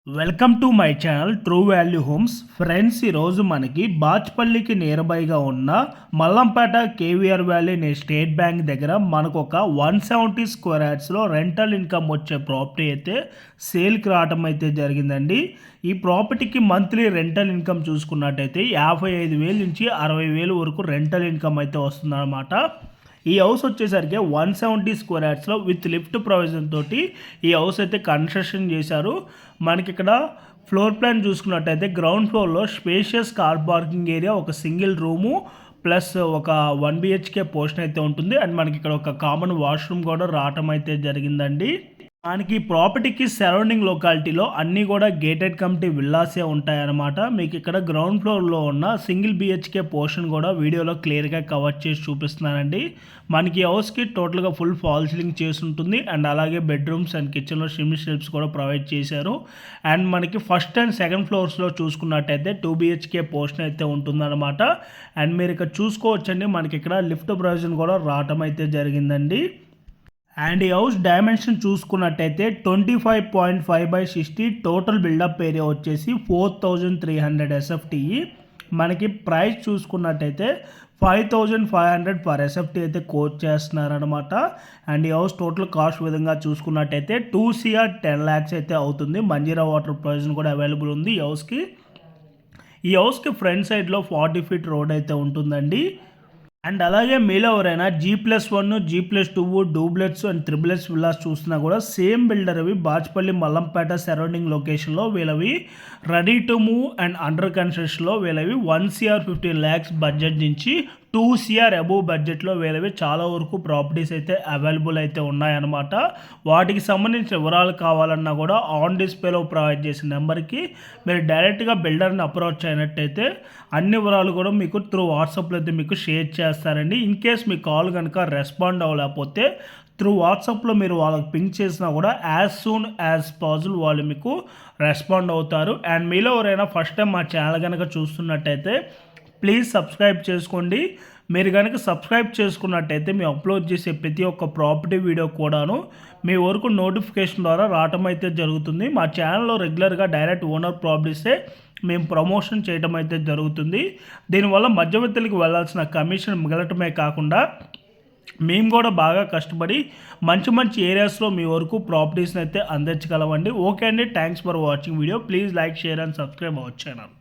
Welcome to my channel true value homes. Friends, ఈరోజు మనకి బాచ్పల్లికి near బైగా ఉన్న Mallampet KVR valley state bank దగ్గర మనకు ఒక 170 స్క్వేర్ యార్డ్స్లో రెంటల్ ఇన్కమ్ వచ్చే ప్రాపర్టీ అయితే సేల్కి రావటం అయితే జరిగిందండి. ఈ ప్రాపర్టీకి మంత్లీ రెంటల్ ఇన్కమ్ చూసుకున్నట్టయితే 55,000 నుంచి 60,000 వరకు రెంటల్ ఇన్కమ్ అయితే వస్తుందన్నమాట. ఈ హౌస్ వచ్చేసరికి 170 స్క్వేర్ యార్డ్స్లో విత్ లిఫ్ట్ ప్రొవిజన్ తోటి ఈ హౌస్ అయితే కన్స్ట్రక్షన్ చేశారు. మనకి ఇక్కడ ఫ్లోర్ ప్లాన్ చూసుకున్నట్టయితే గ్రౌండ్ ఫ్లోర్లో స్పేషియస్ కార్ పార్కింగ్ ఏరియా, ఒక సింగిల్ రూము ప్లస్ ఒక 1 BHK పోర్షన్ అయితే ఉంటుంది. అండ్ మనకి ఇక్కడ ఒక కామన్ వాష్రూమ్ కూడా రావటం అయితే జరిగిందండి. మనకి ప్రాపర్టీకి సరౌండింగ్ లొకాలిటీలో అన్నీ కూడా గేటెడ్ కమిటీ విల్లాసే ఉంటాయన్నమాట. మీకు ఇక్కడ గ్రౌండ్ ఫ్లోర్లో ఉన్న సింగిల్ BHK పోర్షన్ కూడా వీడియోలో క్లియర్గా కవర్ చేసి చూపిస్తున్నానండి. మనకి హౌస్కి టోటల్గా ఫుల్ ఫాల్ సీలింగ్ చేసి ఉంటుంది. అండ్ అలాగే బెడ్రూమ్స్ అండ్ కిచెన్లో షిమ్మి షెల్ఫ్స్ కూడా ప్రొవైడ్ చేశారు. అండ్ మనకి ఫస్ట్ అండ్ సెకండ్ ఫ్లోర్స్లో చూసుకున్నట్టయితే 2 BHK పోర్షన్ అయితే ఉంటుందన్నమాట. అండ్ మీరు ఇక్కడ చూసుకోవచ్చండి, మనకి ఇక్కడ లిఫ్ట్ ప్రొవిజన్ కూడా రావటం అయితే జరిగిందండి. అండ్ ఈ హౌస్ డైమెన్షన్ చూసుకున్నట్టయితే 25.5/60, టోటల్ బిల్డప్ ఏరియా వచ్చేసి 4,300 SFT. మనకి ప్రైస్ చూసుకున్నట్టయితే 5,500 పర్ SFT అయితే కోట్ చేస్తున్నారనమాట. అండ్ ఈ హౌస్ టోటల్ కాస్ట్ విధంగా చూసుకున్నట్టయితే 2 CR 10 lakhs అయితే అవుతుంది. మంజీరా వాటర్ ప్రొవిజన్ కూడా అవైలబుల్ ఉంది ఈ హౌస్కి. ఈ హౌస్కి ఫ్రంట్ సైడ్లో 40 feet రోడ్ అయితే ఉంటుందండి. అండ్ అలాగే మీలో ఎవరైనా G+1, G+2 డూప్లెట్స్ అండ్ త్రిబులెట్స్ విల్లాస్ చూస్తున్నా కూడా సేమ్ బిల్డర్ అవి బాచ్పల్లి మల్లంపేట సరౌండింగ్ లొకేషన్లో వీళ్ళవి ready to move and under కన్స్ట్రక్షన్లో వీళ్ళవి 1 CR 15 lakhs బడ్జెట్ నుంచి 2 CR అబోవ్ బడ్జెట్లో వీళ్ళవి చాలా వరకు ప్రాపర్టీస్ అయితే అవైలబుల్ అయితే ఉన్నాయన్నమాట. వాటికి సంబంధించిన వివరాలు కావాలన్నా కూడా ఆన్ డిస్ప్లేలో ప్రొవైడ్ చేసిన నెంబర్కి మీరు డైరెక్ట్గా బిల్డర్ని అప్రోచ్ అయినట్టయితే అన్ని వివరాలు కూడా మీకు త్రూ వాట్సాప్లో అయితే మీకు షేర్ చేస్తారండి. ఇన్ కేస్ మీ కాల్ కనుక రెస్పాండ్ అవ్వలేకపోతే త్రూ వాట్సాప్లో మీరు వాళ్ళకి పింక్ చేసినా కూడా యాజ్ సూన్ యాజ్ పాసిబుల్ వాళ్ళు మీకు రెస్పాండ్ అవుతారు. అండ్ మీలో ఎవరైనా ఫస్ట్ టైం మా ఛానల్ కనుక చూస్తున్నట్టయితే ప్లీజ్ సబ్స్క్రైబ్ చేసుకోండి. మీరు కనుక సబ్స్క్రైబ్ చేసుకున్నట్టయితే మేము అప్లోడ్ చేసే ప్రతి ఒక్క ప్రాపర్టీ వీడియో కూడాను మీ వరకు నోటిఫికేషన్ ద్వారా రావటం అయితే జరుగుతుంది. మా ఛానల్లో రెగ్యులర్గా డైరెక్ట్ ఓనర్ ప్రాపర్టీసే మేము ప్రమోషన్ చేయడం అయితే జరుగుతుంది. దీనివల్ల మధ్యవర్తులకు వెళ్ళాల్సిన కమిషన్ మిగలటమే కాకుండా మేము కూడా బాగా కష్టపడి మంచి మంచి ఏరియాస్లో మీ వరకు ప్రాపర్టీస్ని అయితే అందించగలమండి. ఓకే అండి, thanks for watching video. Please like, share and subscribe our channel.